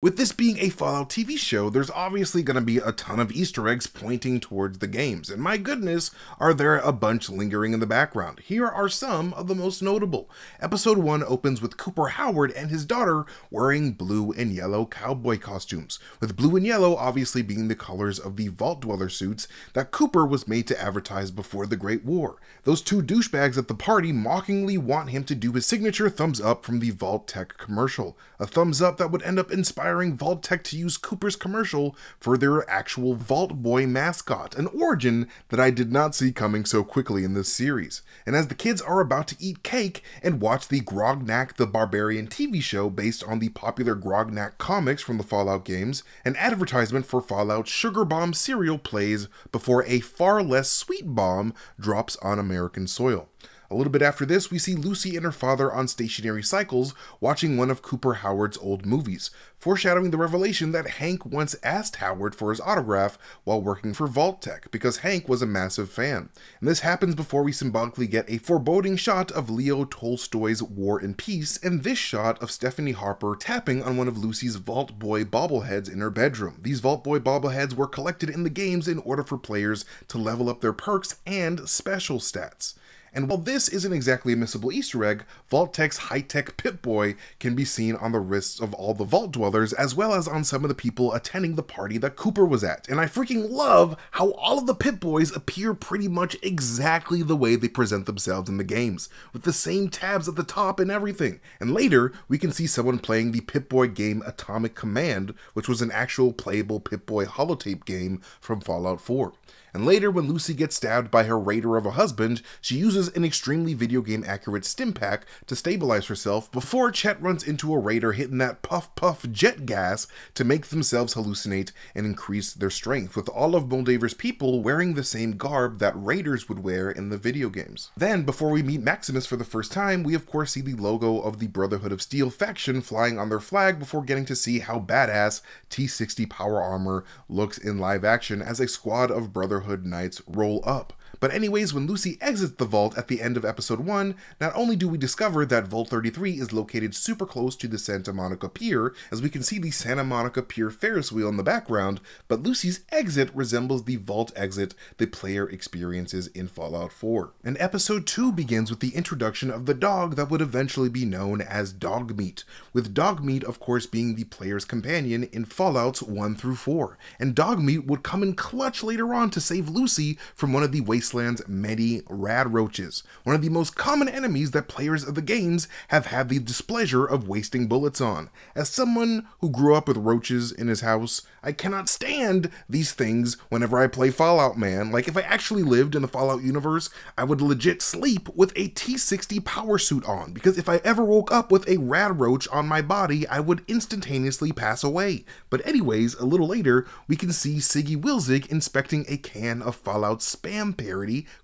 With this being a Fallout TV show, there's obviously going to be a ton of Easter eggs pointing towards the games, and my goodness, are there a bunch lingering in the background. Here are some of the most notable. Episode 1 opens with Cooper Howard and his daughter wearing blue and yellow cowboy costumes, with blue and yellow obviously being the colors of the Vault Dweller suits that Cooper was made to advertise before the Great War. Those two douchebags at the party mockingly want him to do his signature thumbs up from the Vault-Tec commercial, a thumbs up that would end up inspiring Vault-Tec to use Cooper's commercial for their actual Vault Boy mascot, an origin that I did not see coming so quickly in this series. And as the kids are about to eat cake and watch the Grognak the Barbarian TV show based on the popular Grognak comics from the Fallout games, an advertisement for Fallout's Sugar Bomb cereal plays before a far less sweet bomb drops on American soil. A little bit after this, we see Lucy and her father on stationary cycles watching one of Cooper Howard's old movies, foreshadowing the revelation that Hank once asked Howard for his autograph while working for Vault-Tec, because Hank was a massive fan. And this happens before we symbolically get a foreboding shot of Leo Tolstoy's War and Peace, and this shot of Stephanie Harper tapping on one of Lucy's Vault Boy bobbleheads in her bedroom. These Vault Boy bobbleheads were collected in the games in order for players to level up their perks and special stats. And while this isn't exactly a missable Easter egg, Vault-Tec's high-tech Pip-Boy can be seen on the wrists of all the Vault Dwellers, as well as on some of the people attending the party that Cooper was at. And I freaking love how all of the Pip-Boys appear pretty much exactly the way they present themselves in the games, with the same tabs at the top and everything. And later, we can see someone playing the Pip-Boy game Atomic Command, which was an actual playable Pip-Boy holotape game from Fallout 4. And later, when Lucy gets stabbed by her raider of a husband, she uses an extremely video game accurate stim pack to stabilize herself before Chet runs into a raider hitting that puff puff jet gas to make themselves hallucinate and increase their strength, with all of Moldaver's people wearing the same garb that raiders would wear in the video games. Then, before we meet Maximus for the first time, we of course see the logo of the Brotherhood of Steel faction flying on their flag before getting to see how badass T-60 power armor looks in live action as a squad of Brotherhood Knights roll up. But anyways, when Lucy exits the vault at the end of episode 1, not only do we discover that Vault 33 is located super close to the Santa Monica Pier, as we can see the Santa Monica Pier Ferris wheel in the background, but Lucy's exit resembles the vault exit the player experiences in Fallout 4. And episode 2 begins with the introduction of the dog that would eventually be known as Dogmeat, with Dogmeat of course being the player's companion in Fallouts 1 through 4. And Dogmeat would come in clutch later on to save Lucy from one of the Wasteland's many rad roaches, one of the most common enemies that players of the games have had the displeasure of wasting bullets on. As someone who grew up with roaches in his house, I cannot stand these things whenever I play Fallout, man. Like, if I actually lived in the Fallout universe, I would legit sleep with a T-60 power suit on, because if I ever woke up with a rad roach on my body, I would instantaneously pass away. But anyways, a little later, we can see Siggy Wilzig inspecting a can of Fallout spam parody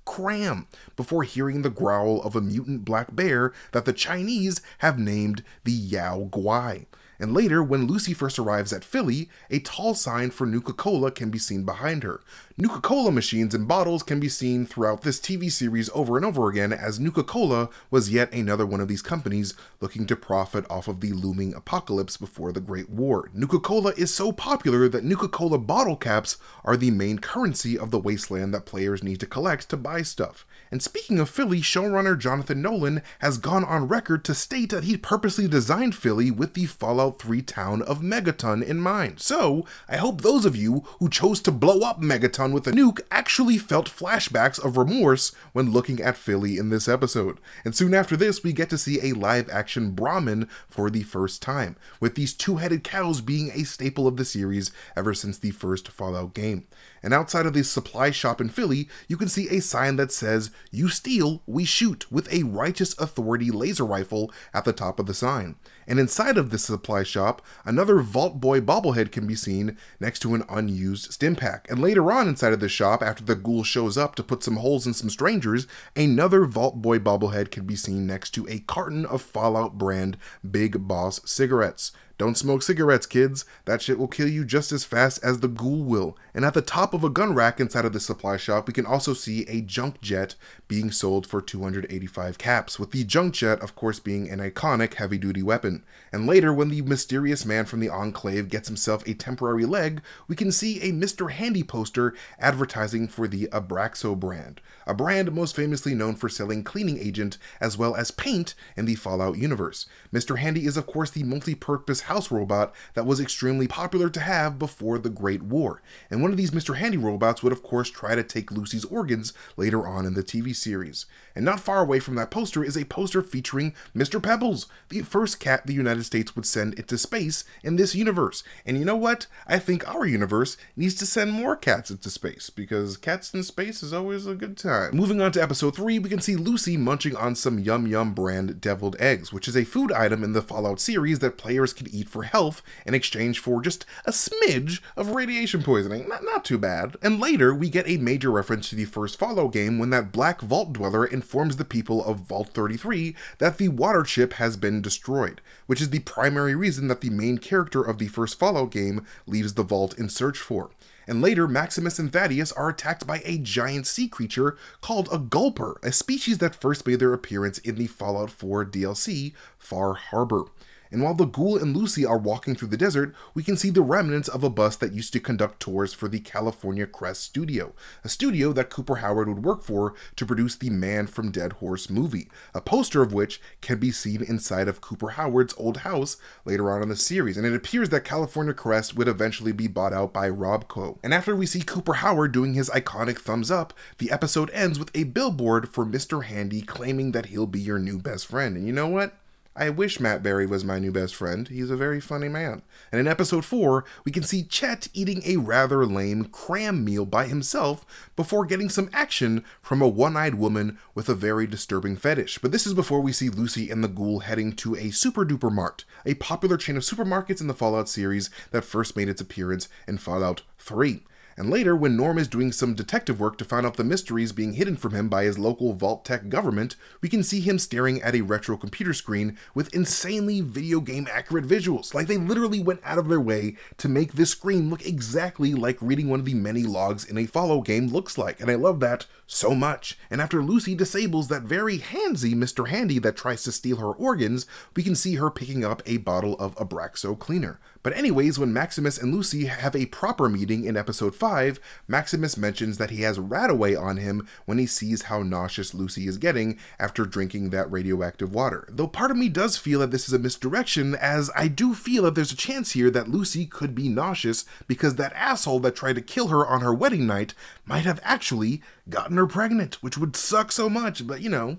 Cram, before hearing the growl of a mutant black bear that the Chinese have named the Yao Guai. And later, when Lucy first arrives at Philly, a tall sign for Nuka-Cola can be seen behind her. Nuka-Cola machines and bottles can be seen throughout this TV series over and over again, as Nuka-Cola was yet another one of these companies looking to profit off of the looming apocalypse before the Great War. Nuka-Cola is so popular that Nuka-Cola bottle caps are the main currency of the wasteland that players need to collect to buy stuff. And speaking of Philly, showrunner Jonathan Nolan has gone on record to state that he purposely designed Philly with the Fallout 3 town of Megaton in mind. So, I hope those of you who chose to blow up Megaton with a nuke actually felt flashbacks of remorse when looking at Philly in this episode. And soon after this, we get to see a live-action Brahmin for the first time, with these two-headed cows being a staple of the series ever since the first Fallout game. And outside of the supply shop in Philly, you can see a sign that says, "You steal, we shoot," with a Righteous Authority laser rifle at the top of the sign. And inside of this supply shop, another Vault Boy bobblehead can be seen next to an unused stim pack. And later on inside of the shop, after the ghoul shows up to put some holes in some strangers, another Vault Boy bobblehead can be seen next to a carton of Fallout brand Big Boss cigarettes. Don't smoke cigarettes, kids. That shit will kill you just as fast as the ghoul will. And at the top of a gun rack inside of the supply shop, we can also see a junk jet being sold for 285 caps, with the junk jet, of course, being an iconic heavy-duty weapon. And later, when the mysterious man from the Enclave gets himself a temporary leg, we can see a Mr. Handy poster advertising for the Abraxo brand, a brand most famously known for selling cleaning agent as well as paint in the Fallout universe. Mr. Handy is, of course, the multi-purpose house robot that was extremely popular to have before the Great War, and one of these Mr. Handy robots would of course try to take Lucy's organs later on in the TV series. And not far away from that poster is a poster featuring Mr. Pebbles, the first cat the United States would send into space in this universe. And you know what? I think our universe needs to send more cats into space, because cats in space is always a good time. Moving on to episode 3, we can see Lucy munching on some Yum Yum brand deviled eggs, which is a food item in the Fallout series that players can eat for health in exchange for just a smidge of radiation poisoning. Not too bad. And later, we get a major reference to the first Fallout game when that black vault dweller informs the people of Vault 33 that the water chip has been destroyed, which is the primary reason that the main character of the first Fallout game leaves the vault in search for. And later, Maximus and Thaddeus are attacked by a giant sea creature called a Gulper, a species that first made their appearance in the Fallout 4 DLC, Far Harbor. And while the ghoul and Lucy are walking through the desert, we can see the remnants of a bus that used to conduct tours for the California Crest studio, a studio that Cooper Howard would work for to produce the Man from Dead Horse movie, a poster of which can be seen inside of Cooper Howard's old house later on in the series. And it appears that California Crest would eventually be bought out by Robco. And after we see Cooper Howard doing his iconic thumbs up, the episode ends with a billboard for Mr. Handy claiming that he'll be your new best friend. And you know what? I wish Matt Berry was my new best friend. He's a very funny man. And in episode 4, we can see Chet eating a rather lame cram meal by himself before getting some action from a one-eyed woman with a very disturbing fetish. But this is before we see Lucy and the ghoul heading to a Super Duper Mart, a popular chain of supermarkets in the Fallout series that first made its appearance in Fallout 3. And later, when Norm is doing some detective work to find out the mysteries being hidden from him by his local Vault-Tec government, we can see him staring at a retro computer screen with insanely video game accurate visuals. Like, they literally went out of their way to make this screen look exactly like reading one of the many logs in a Fallout game looks like, and I love that so much. And after Lucy disables that very handsy Mr. Handy that tries to steal her organs, we can see her picking up a bottle of Abraxo cleaner. But anyways, when Maximus and Lucy have a proper meeting in episode 5, Maximus mentions that he has Radaway on him when he sees how nauseous Lucy is getting after drinking that radioactive water. Though part of me does feel that this is a misdirection, as I do feel that there's a chance here that Lucy could be nauseous because that asshole that tried to kill her on her wedding night might have actually gotten her pregnant, which would suck so much, but you know,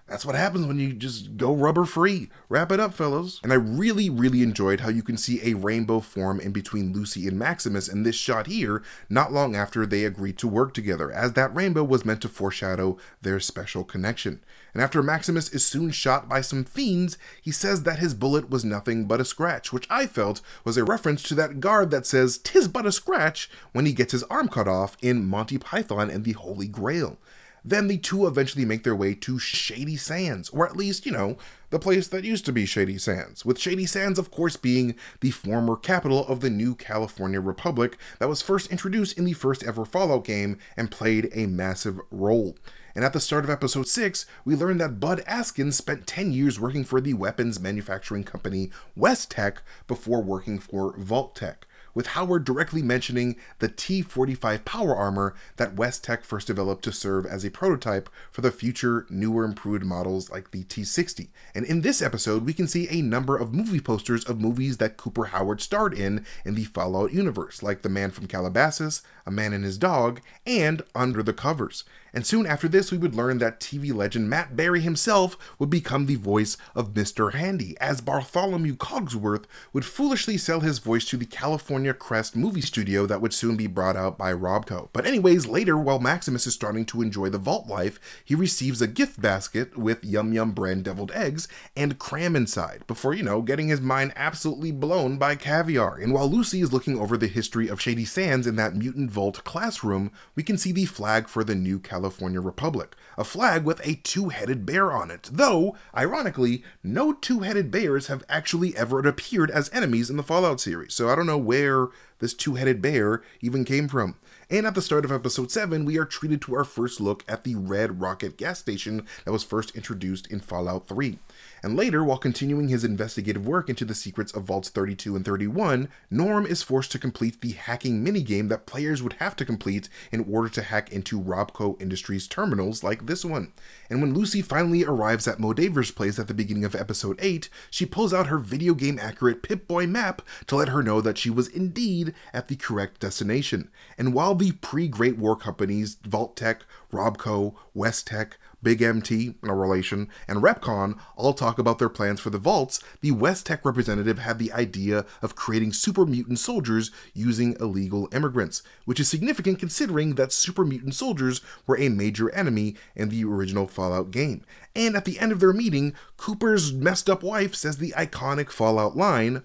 that's what happens when you just go rubber free. Wrap it up, fellas. And I really enjoyed how you can see a rainbow form in between Lucy and Maximus in this shot here, not long after they agreed to work together, as that rainbow was meant to foreshadow their special connection. And after Maximus is soon shot by some fiends, he says that his bullet was nothing but a scratch, which I felt was a reference to that guard that says "'tis but a scratch" when he gets his arm cut off in Monty Python and the Holy Grail. Then the two eventually make their way to Shady Sands, or at least, you know, the place that used to be Shady Sands, with Shady Sands of course being the former capital of the new California Republic that was first introduced in the first ever Fallout game and played a massive role. And at the start of episode 6, we learn that Bud Askins spent 10 years working for the weapons manufacturing company West-Tek before working for Vault-Tec, with Howard directly mentioning the T-45 power armor that West-Tek first developed to serve as a prototype for the future newer improved models like the T-60. And in this episode, we can see a number of movie posters of movies that Cooper Howard starred in the Fallout universe, like The Man from Calabasas, A Man and His Dog, and Under the Covers. And soon after this, we would learn that TV legend Matt Berry himself would become the voice of Mr. Handy, as Bartholomew Cogsworth would foolishly sell his voice to the California California Crest movie studio that would soon be brought out by Robco. But anyways, later, while Maximus is starting to enjoy the vault life, he receives a gift basket with Yum Yum brand deviled eggs and cram inside, before, getting his mind absolutely blown by caviar. And while Lucy is looking over the history of Shady Sands in that mutant vault classroom, we can see the flag for the new California Republic, a flag with a two-headed bear on it, though, ironically, no two-headed bears have actually ever appeared as enemies in the Fallout series, so I don't know where this two-headed bear even came from. And at the start of episode 7, we are treated to our first look at the Red Rocket gas station that was first introduced in Fallout 3. And later, while continuing his investigative work into the secrets of Vaults 32 and 31, Norm is forced to complete the hacking minigame that players would have to complete in order to hack into Robco Industries terminals like this one. And when Lucy finally arrives at Modaver's place at the beginning of episode 8, she pulls out her video game accurate Pip-Boy map to let her know that she was indeed at the correct destination. And while the pre-Great War companies, Vault-Tec, Robco, West-Tec, Big MT, a relation, and Repcon all talk about their plans for the vaults, the West-Tec representative had the idea of creating super mutant soldiers using illegal immigrants, which is significant considering that super mutant soldiers were a major enemy in the original Fallout game. And at the end of their meeting, Cooper's messed up wife says the iconic Fallout line,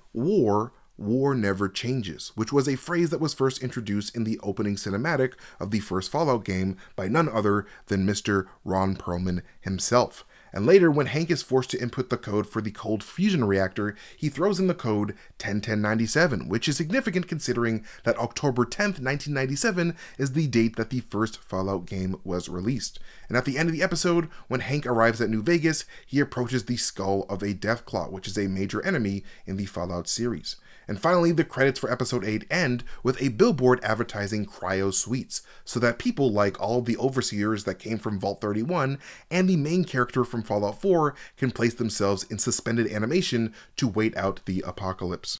War never changes, which was a phrase that was first introduced in the opening cinematic of the first Fallout game by none other than Mr. Ron Perlman himself. And later, when Hank is forced to input the code for the cold fusion reactor, he throws in the code 101097, which is significant considering that October 10th, 1997 is the date that the first Fallout game was released. And at the end of the episode, when Hank arrives at New Vegas, he approaches the skull of a Deathclaw, which is a major enemy in the Fallout series. And finally, the credits for episode 8 end with a billboard advertising Cryo Suites, so that people like all the overseers that came from Vault 31 and the main character from Fallout 4 can place themselves in suspended animation to wait out the apocalypse.